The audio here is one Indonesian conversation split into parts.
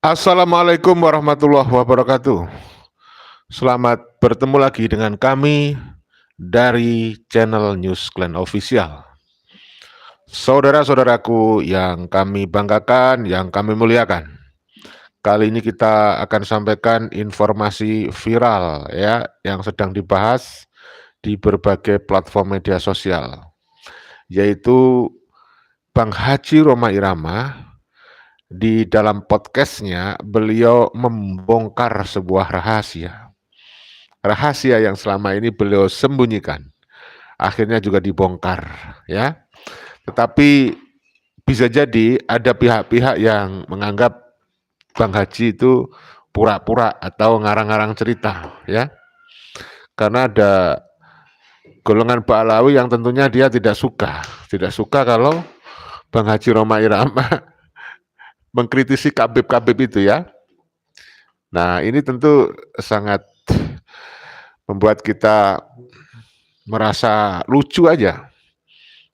Assalamualaikum warahmatullahi wabarakatuh. Selamat bertemu lagi dengan kami dari channel News Klan Official. Saudara-saudaraku yang kami banggakan, yang kami muliakan. Kali ini kita akan sampaikan informasi viral ya yang sedang dibahas di berbagai platform media sosial, yaitu Bang Haji Rhoma Irama. Di dalam podcastnya beliau membongkar sebuah rahasia yang selama ini beliau sembunyikan, akhirnya juga dibongkar ya. Tetapi bisa jadi ada pihak-pihak yang menganggap Bang Haji itu pura-pura atau ngarang-ngarang cerita ya. Karena ada golongan Ba'alawi yang tentunya dia tidak suka kalau Bang Haji Rhoma Irama mengkritisi Kabib-Kabib itu ya. Nah, ini tentu sangat membuat kita merasa lucu aja.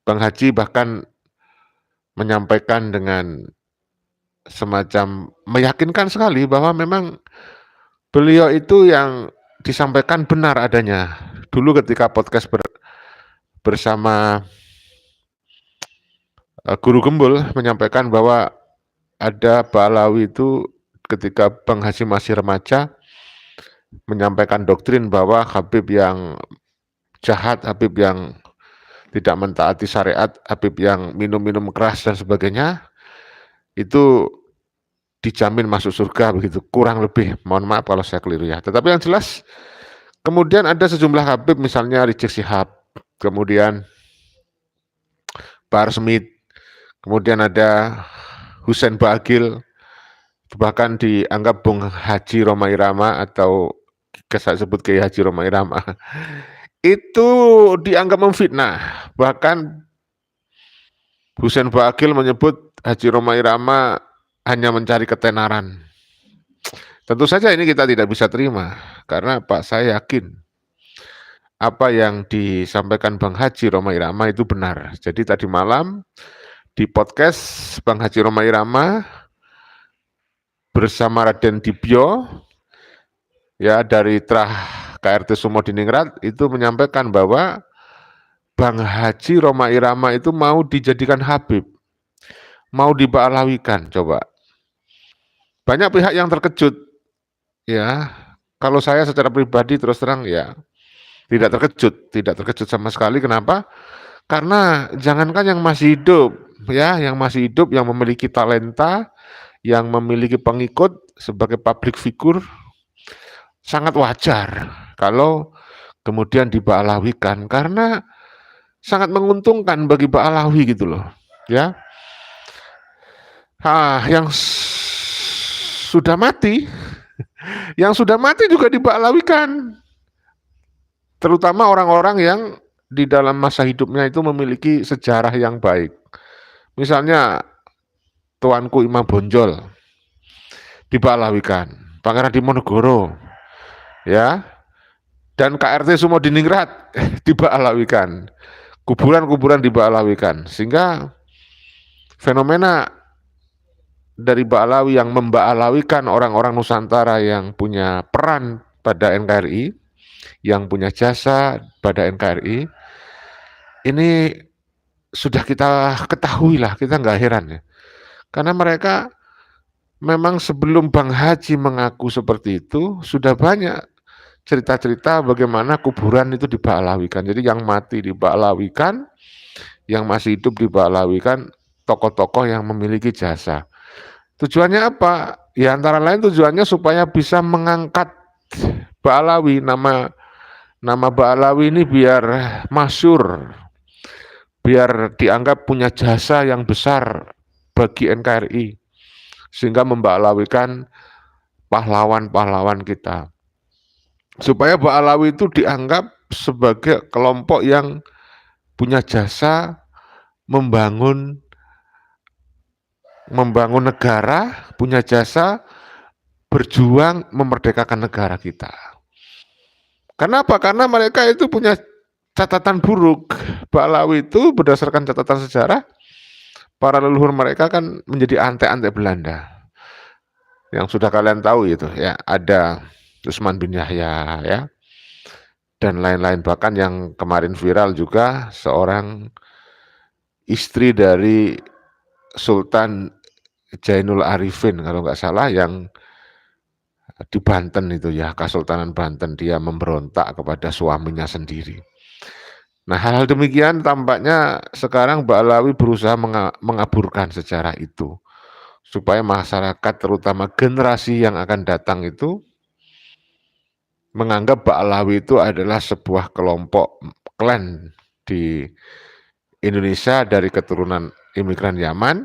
Bang Haji bahkan menyampaikan dengan semacam meyakinkan sekali bahwa memang beliau itu yang disampaikan benar adanya. Dulu ketika podcast bersama Guru Gembul menyampaikan bahwa ada Ba'alawi itu ketika Bang Haji masih remaja menyampaikan doktrin bahwa Habib yang jahat, Habib yang tidak mentaati syariat, Habib yang minum-minum keras dan sebagainya, itu dijamin masuk surga begitu, kurang lebih. Mohon maaf kalau saya keliru ya. Tetapi yang jelas, kemudian ada sejumlah Habib, misalnya Rizik Syihab, kemudian Bahar Smith, kemudian ada Husain Ba'agil, bahkan dianggap Bung Haji Rhoma Irama atau saya sebut Kiai Haji Rhoma Irama, itu dianggap memfitnah. Bahkan Husain Ba'agil menyebut Haji Rhoma Irama hanya mencari ketenaran. Tentu saja ini kita tidak bisa terima, karena Pak, saya yakin apa yang disampaikan Bang Haji Rhoma Irama itu benar. Jadi tadi malam di podcast Bang Haji Rhoma Irama bersama Raden Dibyo ya dari Trah KRT Sumodiningrat itu menyampaikan bahwa Bang Haji Rhoma Irama itu mau dijadikan Habib, mau diba'alawikan. Coba banyak pihak yang terkejut ya. Kalau saya secara pribadi terus terang ya tidak terkejut sama sekali. Kenapa? Karena jangankan yang masih hidup ya, yang masih hidup, yang memiliki talenta, yang memiliki pengikut sebagai public figure, sangat wajar kalau kemudian diba'alawikan, karena sangat menguntungkan bagi Ba'alawi gitu loh ya. Yang sudah mati juga diba'alawikan, terutama orang-orang yang di dalam masa hidupnya itu memiliki sejarah yang baik. Misalnya Tuanku Imam Bonjol diba'alawikan, Pangeran Diponegoro ya, dan KRT Sumodiningrat diba'alawikan, kuburan-kuburan diba'alawikan, sehingga fenomena dari Ba'alawi yang memba'alawikan orang-orang Nusantara yang punya peran pada NKRI, yang punya jasa pada NKRI, ini sudah kita ketahui lah, kita nggak heran ya. Karena mereka memang sebelum Bang Haji mengaku seperti itu, sudah banyak cerita-cerita bagaimana kuburan itu diba'alawikan. Jadi yang mati diba'alawikan, yang masih hidup diba'alawikan, tokoh-tokoh yang memiliki jasa. Tujuannya apa? Ya antara lain tujuannya supaya bisa mengangkat Ba'alawi, nama Ba'alawi ini biar masyhur, biar dianggap punya jasa yang besar bagi NKRI, sehingga memba'alawikan pahlawan-pahlawan kita. Supaya Ba'alawi itu dianggap sebagai kelompok yang punya jasa membangun negara, punya jasa berjuang memerdekakan negara kita. Kenapa? Karena mereka itu punya catatan buruk. Ba'alawi itu berdasarkan catatan sejarah, para leluhur mereka kan menjadi antek-antek Belanda. yang sudah kalian tahu itu ya, ada Utsman bin Yahya ya, dan lain-lain, bahkan yang kemarin viral juga seorang istri dari Sultan Jainul Arifin kalau nggak salah, yang di Banten itu ya, Kesultanan Banten, dia memberontak kepada suaminya sendiri. Nah, hal-hal demikian tampaknya sekarang Mbak Alawi berusaha mengaburkan sejarah itu, supaya masyarakat terutama generasi yang akan datang itu menganggap Mbak Alawi itu adalah sebuah kelompok klan di Indonesia dari keturunan imigran Yaman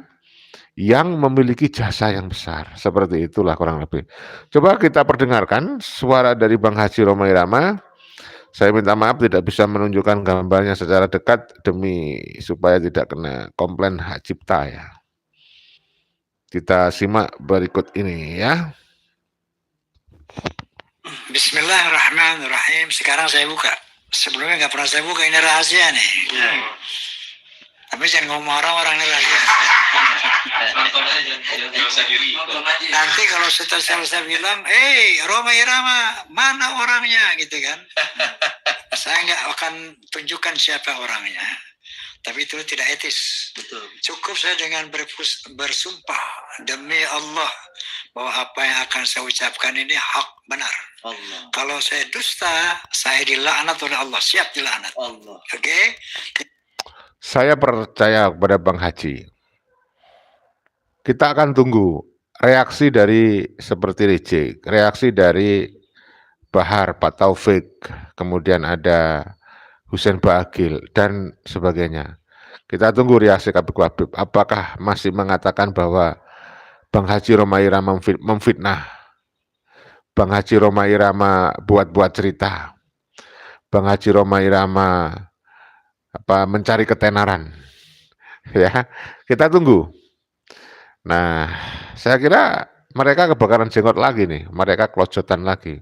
yang memiliki jasa yang besar. Seperti itulah kurang lebih. Coba kita perdengarkan suara dari Bang Haji Roma Irama. Saya minta maaf tidak bisa menunjukkan gambarnya secara dekat demi supaya tidak kena komplain hak cipta ya. Kita simak berikut ini ya. Bismillahirrahmanirrahim. Sekarang saya buka. Sebelumnya nggak pernah saya buka, ini rahasia nih. Ya. Tapi jangan ngomong orang ini rahasia. Nanti kalau saya bilang, Roma Irama, mana orangnya gitu kan? Saya nggak akan tunjukkan siapa orangnya. Tapi itu tidak etis. Betul. Cukup saya dengan bersumpah demi Allah bahwa apa yang akan saya ucapkan ini hak benar. Allah. Kalau saya dusta, saya dilaknat oleh Allah. Siap dilaknat. Allah. Oke? Saya percaya kepada Bang Haji. Kita akan tunggu reaksi dari seperti Rizik, reaksi dari Bahar, Pak Taufik, kemudian ada Husein Bagil, dan sebagainya. Kita tunggu reaksi Habib. Apakah masih mengatakan bahwa Bang Haji Roma Irama memfitnah, Bang Haji Roma Irama buat-buat cerita, Bang Haji Roma Irama mencari ketenaran. Ya, kita tunggu. Nah, saya kira mereka kebakaran jenggot lagi nih, mereka kelojotan lagi.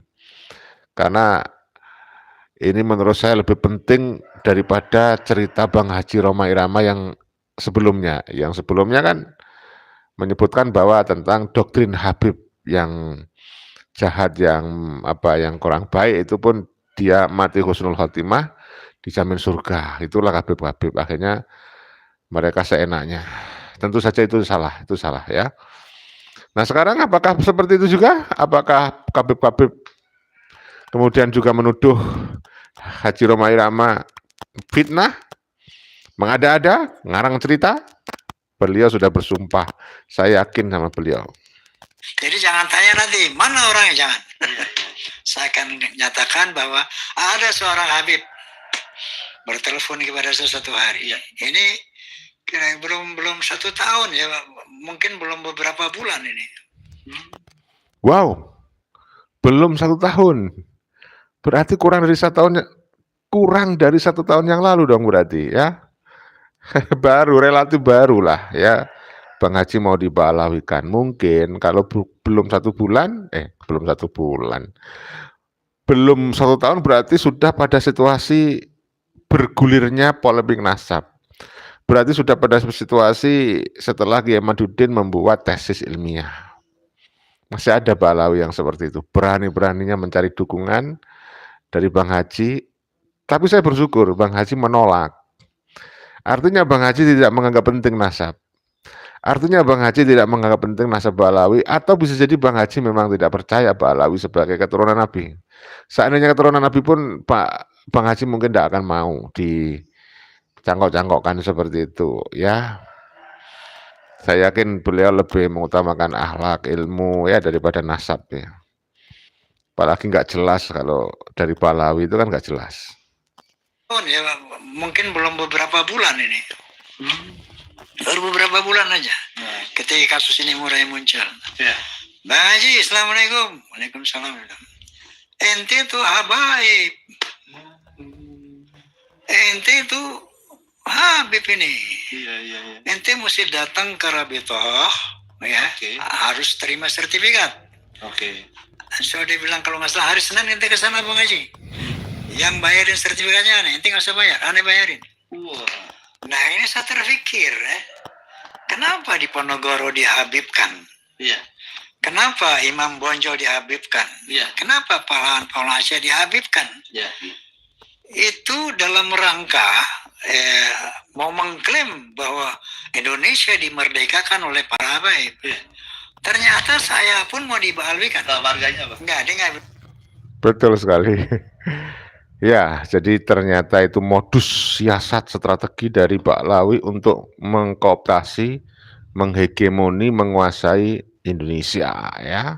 Karena ini menurut saya lebih penting daripada cerita Bang Haji Roma Irama yang sebelumnya. Yang sebelumnya kan menyebutkan bahwa tentang doktrin Habib yang jahat, yang kurang baik, itu pun dia mati husnul khotimah, dijamin surga. Itulah Habib. Akhirnya mereka seenaknya. Tentu saja itu salah ya. Nah, sekarang apakah seperti itu juga? Apakah Habib kemudian juga menuduh Haji Roma Irama fitnah, mengada-ada, ngarang cerita? Beliau sudah bersumpah, saya yakin sama beliau. Jadi jangan tanya nanti, mana orangnya, jangan. Saya akan nyatakan bahwa ada seorang Habib bertelepon kepada saya satu hari. Ini belum 1 tahun ya, mungkin belum beberapa bulan ini. Wow, belum 1 tahun. Berarti kurang dari 1 tahun yang lalu dong berarti ya. Relatif baru lah ya. Bang Haji mau dibalawikan. Mungkin kalau belum 1 bulan, belum 1 tahun berarti sudah pada situasi bergulirnya polemik nasab. Berarti sudah pada situasi setelah Kiai Maduddin membuat tesis ilmiah. Masih ada Pak Alawi yang seperti itu, berani-beraninya mencari dukungan dari Bang Haji, tapi saya bersyukur Bang Haji menolak. Artinya Bang Haji tidak menganggap penting nasab. Artinya Bang Haji tidak menganggap penting nasab Pak Alawi, atau bisa jadi Bang Haji memang tidak percaya Pak Alawi sebagai keturunan Nabi. Seandainya keturunan Nabi pun Bang Haji mungkin tidak akan mau dicangkok-cangkokkan seperti itu ya. Saya yakin beliau lebih mengutamakan akhlak, ilmu ya daripada nasab ya. Apalagi nggak jelas, kalau dari Pahlawi itu kan nggak jelas. Ya, mungkin belum beberapa bulan ini. Baru beberapa bulan aja. Ketika kasus ini mulai muncul. Ya. Bang Haji, Assalamualaikum. Waalaikumsalam. Ente itu habaib. Ente itu Habib ini. Iya. Ente mesti datang ke Rabitoh, ya. Okay. Harus terima sertifikat. Oke. So dia bilang kalau nggak salah hari Senin ente ke sana Bang Haji. Yang bayarin sertifikatnya ente nggak usah bayar, ane bayarin. Wow. Nah ini saya terpikir, kenapa di Ponorogo dihabibkan? Iya. Kenapa Imam Bonjol dihabibkan? Ya. Kenapa pahlawan Aceh dihabibkan? Ya. Itu dalam rangka mau mengklaim bahwa Indonesia dimerdekakan oleh para habaib. Ya. Ternyata saya pun mau dibalwikan. Warganya apa? Enggak, dia nggak. Betul sekali. Ya, jadi ternyata itu modus siasat strategi dari Baklawi untuk mengkooptasi, menghegemoni, menguasai Indonesia, ya.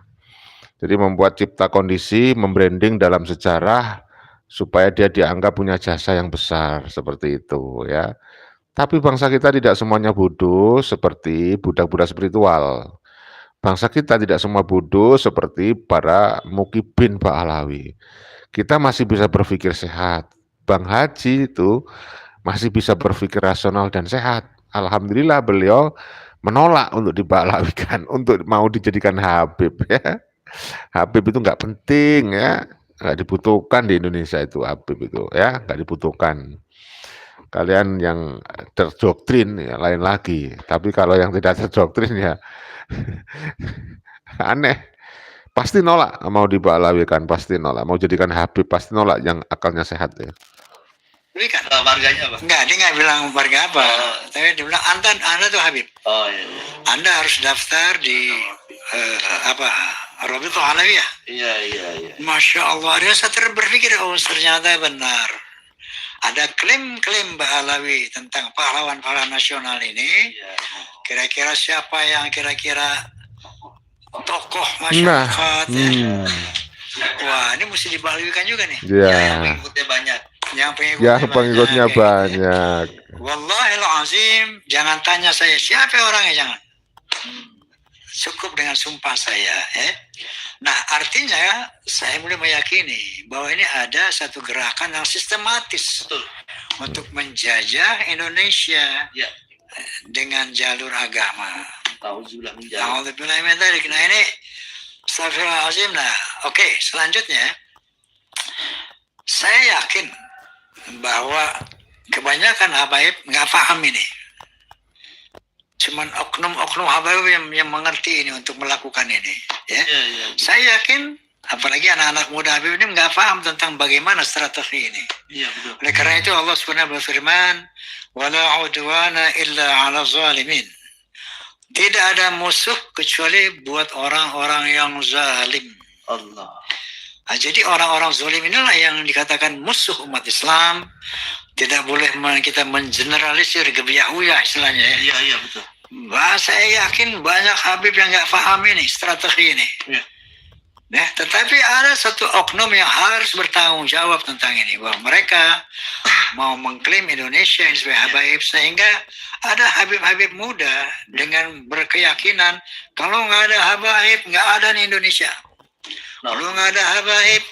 Jadi membuat cipta kondisi, membranding dalam sejarah supaya dia dianggap punya jasa yang besar seperti itu, ya. Tapi bangsa kita tidak semuanya bodoh seperti budak-budak spiritual. Bangsa kita tidak semua bodoh seperti para mukibin Baklawi. Kita masih bisa berpikir sehat. Bang Haji itu masih bisa berpikir rasional dan sehat. Alhamdulillah beliau menolak untuk dibaklawikan, untuk mau dijadikan Habib, ya. Habib itu nggak penting, ya, nggak dibutuhkan di Indonesia itu Habib itu, ya, nggak dibutuhkan. Kalian yang terdoktrin ya lain lagi, tapi kalau yang tidak terdoktrin ya aneh. Pasti nolak mau dibaklawikan, pasti nolak. Mau jadikan Habib pasti nolak yang akalnya sehat, ya. Belikan. Warganya apa? Enggak, dia nggak bilang warga apa. Tapi dia bilang Anda tuh Habib. Oh iya. Anda harus daftar di Rabithah Alawiyah. Iya. Masya Allah, dia saya berpikir, oh ternyata benar. Ada klaim-klaim Bahlawi tentang pahlawan-pahlawan nasional ini. Iya. Kira-kira siapa yang kira-kira tokoh masyarakat, ya. Wah, ini mesti dibahlawikan juga nih. Ya. Yang pengikutnya banyak. Yang pengikutnya banyak. Wallahil azim, jangan tanya saya siapa orangnya, jangan. Cukup dengan sumpah saya. Nah, artinya saya mulai meyakini bahwa ini ada satu gerakan yang sistematis. Betul. Untuk menjajah Indonesia, ya, dengan jalur agama. Ta'udzubillah min dzalik. Ta'udzubillah min dzalik. Nah ini astagfirullahaladzim. Nah, oke, selanjutnya saya yakin bahwa kebanyakan habaib nggak paham ini. Cuman oknum-oknum habaib yang mengerti ini untuk melakukan ini. Ya. Saya yakin, apalagi anak-anak muda habib ini nggak paham tentang bagaimana strategi ini. Iya, betul. Oleh karena itu Allah Subhanahu berfirman, "Wala udwana illa 'ala zalimin." Tidak ada musuh kecuali buat orang-orang yang zalim. Allah. Nah, jadi orang-orang zalim inilah yang dikatakan musuh umat Islam. Tidak boleh kita mengeneralisir gebiahuyah istilahnya. Ya. Iya, betul. Saya yakin banyak habib yang nggak paham ini strategi ini. Iya. Nah, tetapi ada satu oknum yang harus bertanggung jawab tentang ini, bahwa mereka mau mengklaim Indonesia sebagai habaib, sehingga ada habib-habib muda dengan berkeyakinan kalau nggak ada habaib nggak ada nih Indonesia. Kalau nggak ada habaib,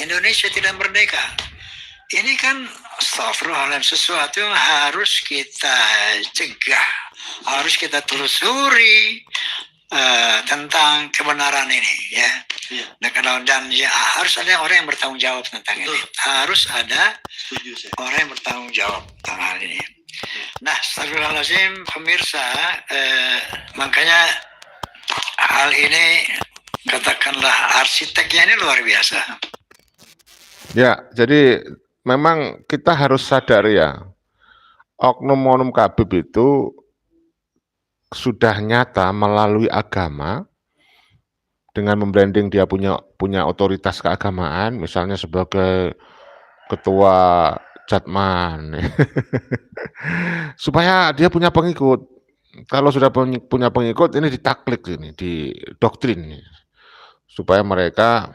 Indonesia tidak merdeka. Ini kan astagfirullahaladzim, sesuatu yang harus kita cegah, harus kita telusuri tentang kebenaran ini, ya. Ya. Nah, dan ya, harus ada orang yang bertanggung jawab tentang ini. Harus ada orang yang bertanggung jawab tentang hal ini. Nah, astagfirullahaladzim, pemirsa, makanya hal ini katakanlah arsiteknya ini luar biasa. Ya, jadi memang kita harus sadar ya, oknum-oknum Habib itu sudah nyata melalui agama dengan membranding dia punya otoritas keagamaan, misalnya sebagai ketua Jatman, supaya dia punya pengikut. Kalau sudah punya pengikut, ini ditaklik, ini didoktrin, supaya mereka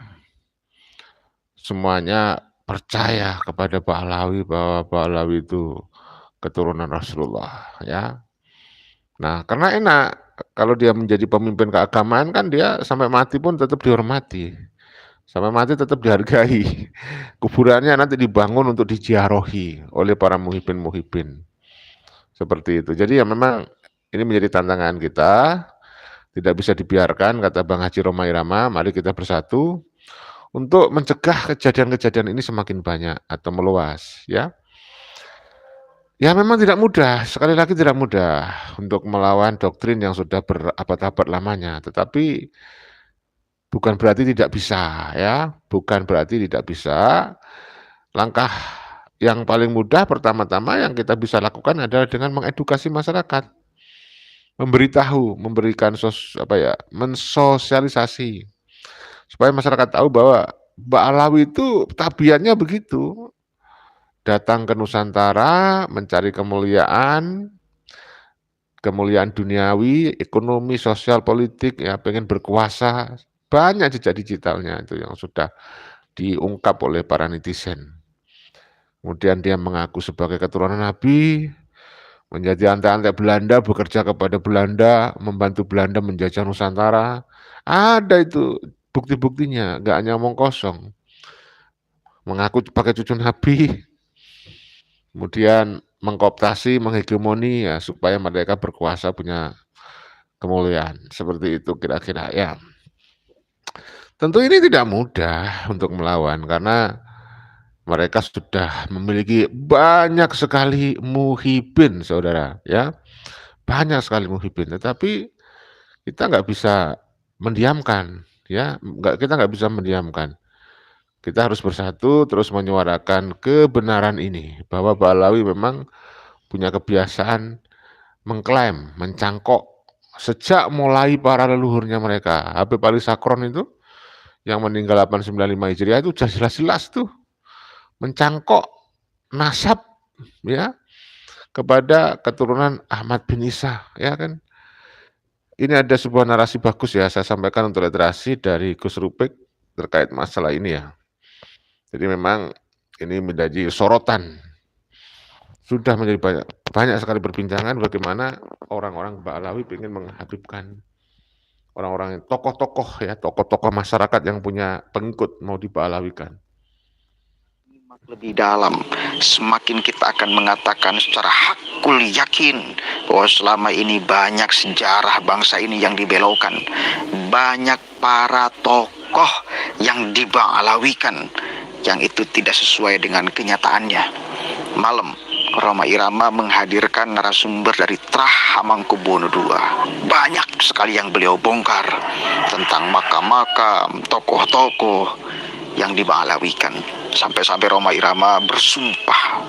semuanya percaya kepada Bahlawi, bahwa Bahlawi itu keturunan Rasulullah, ya. Nah, karena enak kalau dia menjadi pemimpin keagamaan kan dia sampai mati pun tetap dihormati, sampai mati tetap dihargai. Kuburannya nanti dibangun untuk diziarahi oleh para muhibin, seperti itu. Jadi ya memang ini menjadi tantangan kita, tidak bisa dibiarkan, kata Bang Haji Roma Irama. Mari kita bersatu untuk mencegah kejadian-kejadian ini semakin banyak atau meluas, ya. Ya memang tidak mudah, sekali lagi tidak mudah untuk melawan doktrin yang sudah berabad-abad lamanya. Tetapi bukan berarti tidak bisa ya, bukan berarti tidak bisa. Langkah yang paling mudah pertama-tama yang kita bisa lakukan adalah dengan mengedukasi masyarakat, memberitahu, memberikan mensosialisasi supaya masyarakat tahu bahwa Ba'alawi itu tabiatnya begitu, datang ke Nusantara mencari kemuliaan duniawi, ekonomi, sosial, politik, ya pengen berkuasa, banyak jejak digitalnya itu yang sudah diungkap oleh para netizen. Kemudian dia mengaku sebagai keturunan Nabi, menjadi antek-antek Belanda, bekerja kepada Belanda, membantu Belanda menjajah Nusantara. Ada itu bukti-buktinya, nggak hanya omong kosong. Mengaku pakai cucu Nabi, kemudian mengkooptasi, menghegemoni ya supaya mereka berkuasa punya kemuliaan. Seperti itu kira-kira ya. Tentu ini tidak mudah untuk melawan karena mereka sudah memiliki banyak sekali muhibin, saudara, ya. Banyak sekali muhibin, tetapi kita nggak bisa mendiamkan, ya. Kita nggak bisa mendiamkan. Kita harus bersatu terus menyuarakan kebenaran ini, bahwa Ba'alawi memang punya kebiasaan mengklaim, mencangkok sejak mulai para leluhurnya mereka. Habib Ali Sakron itu yang meninggal 895 Hijriah itu jelas-jelas tuh mencangkok nasab ya kepada keturunan Ahmad bin Isa, ya kan. Ini ada sebuah narasi bagus ya, saya sampaikan untuk literasi dari Gus Rupik terkait masalah ini ya. Jadi memang ini menjadi sorotan. Sudah menjadi banyak sekali perbincangan bagaimana orang-orang Ba'alawi ingin menghabibkan orang-orang tokoh-tokoh ya, tokoh-tokoh masyarakat yang punya pengikut mau diba'alawikan. Lebih dalam, semakin kita akan mengatakan secara hakul yakin bahwa selama ini banyak sejarah bangsa ini yang dibelokkan, banyak para tokoh yang diba'alawikan, yang itu tidak sesuai dengan kenyataannya. Malam Roma Irama menghadirkan narasumber dari Trah Hamengkubuwono II. Banyak sekali yang beliau bongkar tentang makam-makam, tokoh-tokoh yang diba'alawikan. Sampai-sampai Roma Irama bersumpah,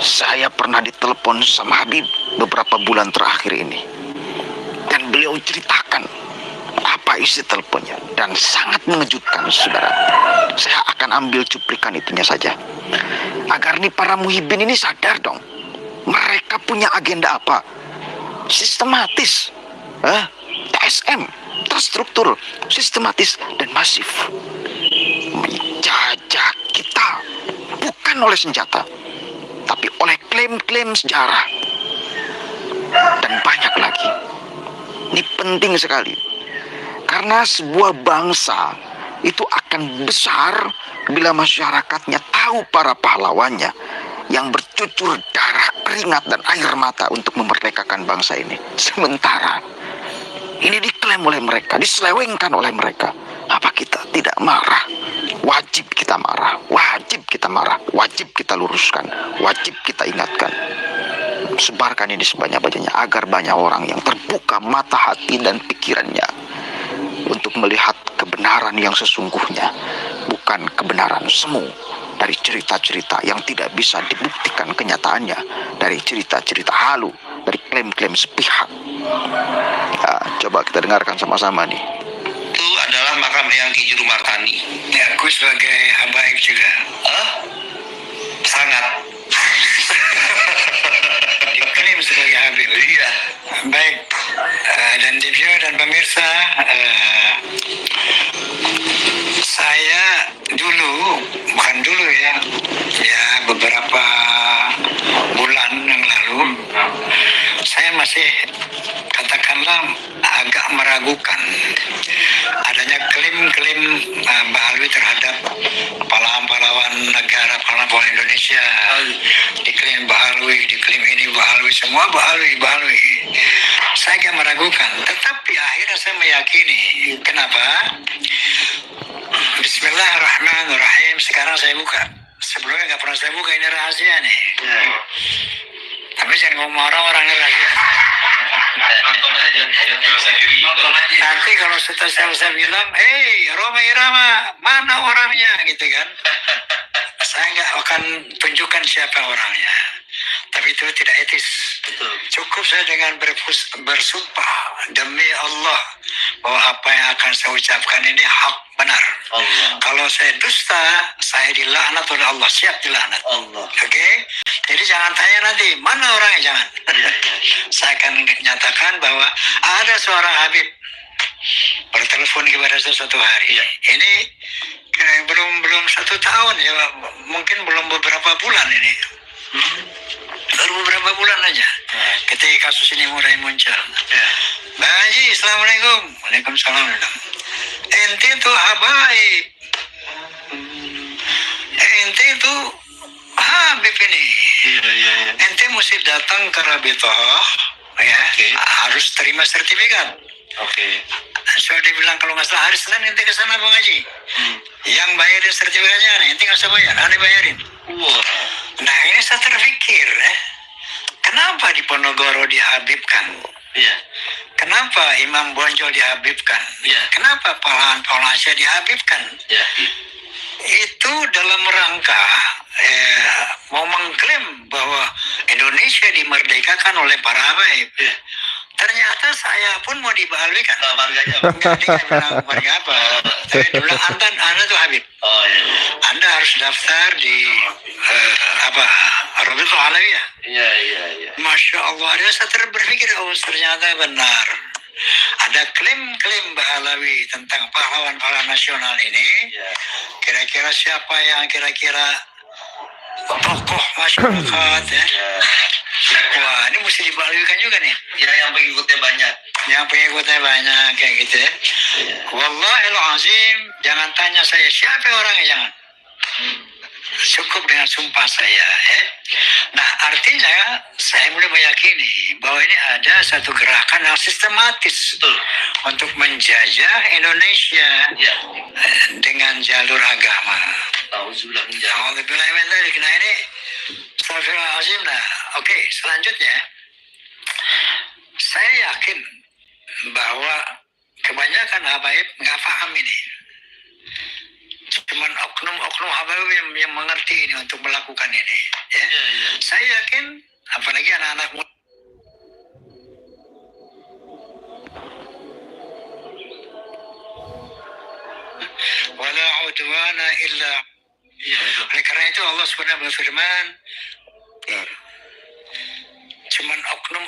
saya pernah ditelepon sama Habib beberapa bulan terakhir ini, dan beliau ceritakan apa isi teleponnya, dan sangat mengejutkan, saudara. Saya akan ambil cuplikan itunya saja, agar nih para muhibin ini sadar dong, mereka punya agenda apa, sistematis, TSM, terstruktur, sistematis dan masif, menjajah kita bukan oleh senjata, tapi oleh klaim-klaim sejarah dan banyak lagi. Ini penting sekali, karena sebuah bangsa itu akan besar bila masyarakatnya tahu para pahlawannya yang bercucur darah, keringat dan air mata untuk memerdekakan bangsa ini. Sementara ini diklaim oleh mereka, diselewengkan oleh mereka. Apa kita tidak marah? Wajib kita marah, wajib kita marah, wajib kita luruskan, wajib kita ingatkan. Sebarkan ini sebanyak-banyaknya agar banyak orang yang terbuka mata hati dan pikirannya untuk melihat kebenaran yang sesungguhnya, bukan kebenaran semu dari cerita-cerita yang tidak bisa dibuktikan kenyataannya, dari cerita-cerita halu, dari klaim-klaim sepihak. Nah, coba kita dengarkan sama-sama nih. Itu adalah makam yang Ki Juru Martani. Ya, aku sebagai habaib juga. Sangat. Diklaim sebagai habib. Iya. Baik, dan Divyo dan pemirsa, saya bukan dulu ya beberapa bulan yang lalu, saya masih katakanlah agak meragukan adanya klaim-klaim Ba'alawi terhadap pahlawan-pahlawan negara, pahlawan Indonesia. Diklaim Ba'alawi, diklaim ini Ba'alawi, semua Ba'alawi. Saya agak meragukan, tetapi akhirnya saya meyakini. Kenapa? Bismillahirrahmanirrahim. Sekarang saya buka. Sebelumnya nggak pernah saya buka, ini rahasia nih. Tapi jangan ngomong orang-orang, ini rahasia. Nonton aja, jangan merasa diri. Nonton aja. Nanti kalau setelah saya bilang, Roma Irama, mana orangnya, gitu kan? Saya nggak akan tunjukkan siapa orangnya. Tapi itu tidak etis. Betul. Cukup saya dengan bersumpah demi Allah bahwa apa yang akan saya ucapkan ini hak benar. Allah. Kalau saya dusta, saya dilaknat oleh Allah, siap dilaknat. Allah. Oke? Jadi jangan tanya nanti, mana orangnya, jangan. Iya, iya. Saya akan nyatakan bahwa ada seorang Habib bertelepon kepada saya suatu hari. Iya. Ini belum 1 tahun ya, mungkin belum beberapa bulan ini. Baru beberapa bulan aja ketika kasus ini mulai muncul. Bang Haji, Assalamualaikum. Waalaikumsalam. Ente tuh habaib. Ente tuh Habib ini. Iya. Ente mesti datang ke Rabitoh, ya, harus terima sertifikat. Oke. Sudah dibilang kalau nggak salah hari Senin ente ke sana Bang Haji. Yang bayarin sertifikatnya, ente nggak usah bayar, ane bayarin. Wah. Nah ini saya terpikir, kenapa di Ponorogo dihabibkan? Iya. Kenapa Imam Bonjol dihabibkan? Iya. Kenapa pahlawan-pahlawan Asia dihabibkan? Iya. Itu dalam rangka mau mengklaim bahwa Indonesia dimerdekakan oleh para habaib. Iya. Ternyata saya pun mau dibahalwikan. Marganya. Enggak, dia nggak bilang marga apa. Tapi dia bilang, Anda tuh Habib. Oh iya. Anda harus daftar di Rabitatul Alawiyah. Iya. Masya Allah, saya berpikir, ternyata benar. Ada klaim-klaim Mbak Alawi tentang pahlawan-pahlawan nasional ini. Iya. Kira-kira siapa yang kira-kira tokoh masyarakat ya? Wah, ini mesti dibalikkan juga nih. Ya, yang pengikutnya banyak. Yang pengikutnya banyak kayak gitu ya. Wallahil azim, jangan tanya saya siapa orangnya, jangan. Cukup dengan sumpah saya. Ya. Nah, artinya saya mulai meyakini bahwa ini ada satu gerakan yang sistematis. Betul. Untuk menjajah Indonesia dengan jalur agama. Auzubillah min dzalik. Alhamdulillah min dzalik. Nah ini astagfirullahaladzim. Nah, oke, selanjutnya saya yakin bahwa kebanyakan habaib nggak paham ini. Cuman oknum-oknum habaib yang mengerti ini untuk melakukan ini. Ya. Saya yakin, apalagi anak-anak muda. Wala udwana illa. Oleh karena itu Allah SWT berfirman, cuman oknum.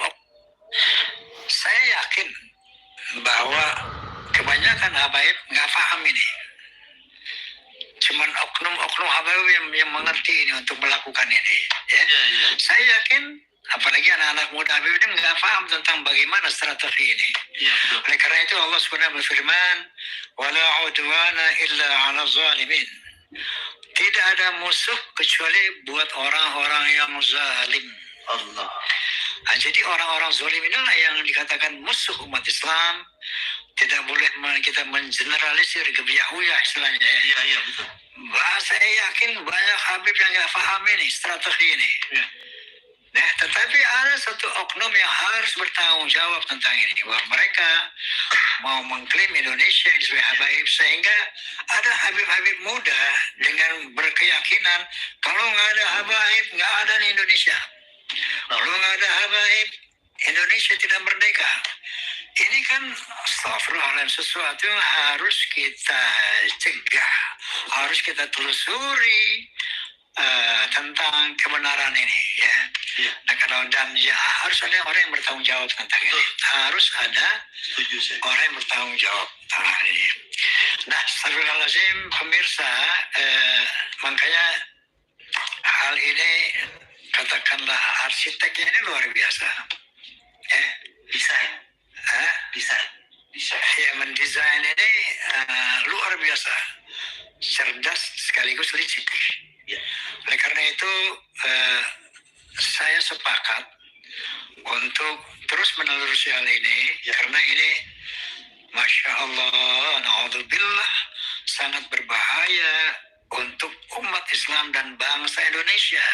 Saya yakin bahwa kebanyakan habaib nggak paham ini. Cuman oknum-oknum habaib yang mengerti ini untuk melakukan ini. Ya. Saya yakin, apalagi anak-anak muda habaib ini nggak paham tentang bagaimana strategi ini. Oleh karena itu Allah SWT berfirman, wala udwana illa 'ala zalimin. Tidak ada musuh kecuali buat orang-orang yang zalim. Allah. Nah, jadi orang-orang zalim inilah yang dikatakan musuh umat Islam. Tidak boleh kita mengeneralisir kebiahuyah istilahnya. Iya, betul. Saya yakin banyak habib yang nggak paham ini, strategi ini. Nah, tetapi ada satu oknum yang harus bertanggung jawab tentang ini. Bahwa mereka mau mengklaim Indonesia sebagai habaib, sehingga ada habib-habib muda dengan berkeyakinan kalau nggak ada habaib, nggak ada di Indonesia. Kalau nggak ada habaib, Indonesia tidak merdeka. Ini kan astagfirullahaladzim, sesuatu yang harus kita cegah, harus kita telusuri tentang kebenaran ini, ya. Nah, harus ada orang yang bertanggung jawab tentang ini. Harus ada orang yang bertanggung jawab tentang ini. Nah, astagfirullahaladzim, pemirsa, makanya hal ini katakanlah arsiteknya ini luar biasa. Bisa. Ya, mendesain ini luar biasa, cerdas sekaligus licik. Oleh karena itu saya sepakat untuk terus menelusuri hal ini, karena ini Masya Allah, na'udzubillah, sangat berbahaya untuk umat Islam dan bangsa Indonesia.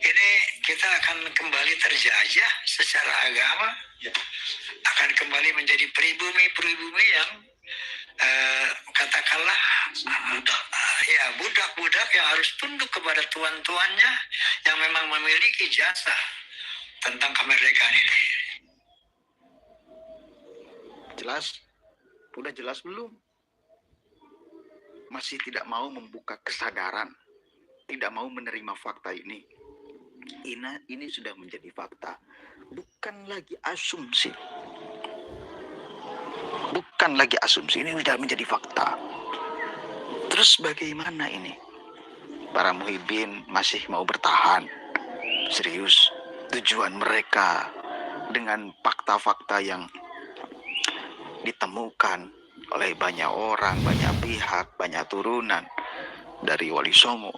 Ini kita akan kembali terjajah secara agama, akan kembali menjadi pribumi yang katakanlah budak-budak yang harus tunduk kepada tuan-tuannya yang memang memiliki jasa tentang kemerdekaan ini. Jelas? Udah jelas belum? Masih tidak mau membuka kesadaran, tidak mau menerima fakta ini. Ini sudah menjadi fakta, bukan lagi asumsi. Bukan lagi asumsi, ini sudah menjadi fakta. Terus bagaimana ini? Para muhibin masih mau bertahan. Serius, tujuan mereka dengan fakta-fakta yang ditemukan oleh banyak orang, banyak pihak, banyak turunan dari Wali Songo,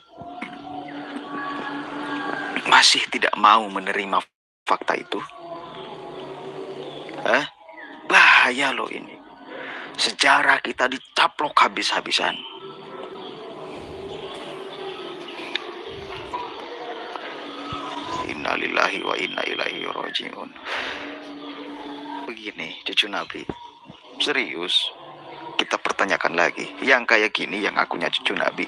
masih tidak mau menerima fakta itu. Bahaya loh ini. Sejarah kita dicaplok habis-habisan. Innalillahi wa inna ilaihi raji'un. Begini cucu Nabi, serius kita pertanyakan lagi, yang kayak gini yang akunya cucu Nabi.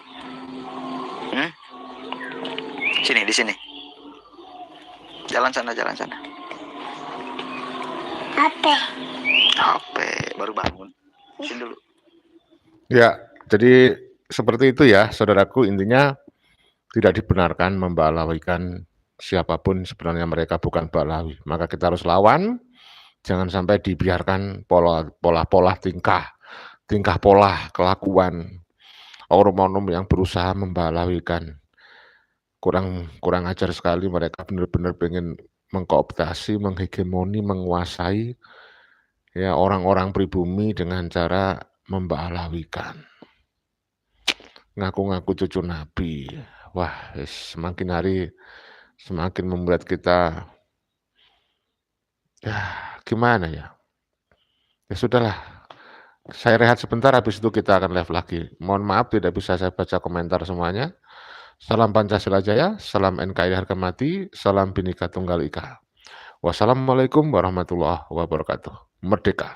Sini, di sini. Jalan sana. HP, baru bangun. Sini dulu. Ya, jadi seperti itu ya, saudaraku. Intinya tidak dibenarkan membalawikan siapapun, sebenarnya mereka bukan balawi. Maka kita harus lawan, jangan sampai dibiarkan pola tingkah pola kelakuan oknum-oknum yang berusaha membalawikan. Kurang ajar sekali, mereka benar-benar pengen mengkooptasi, menghegemoni, menguasai ya orang-orang pribumi dengan cara membalawikan. Ngaku-ngaku cucu Nabi. Wah, semakin hari semakin membuat kita ya gimana ya. Ya sudahlah. Saya rehat sebentar, habis itu kita akan live lagi. Mohon maaf tidak bisa saya baca komentar semuanya. Salam Pancasila Jaya, salam NKRI harga mati, salam Bhinneka Tunggal Ika. Wassalamualaikum warahmatullahi wabarakatuh. Merdeka.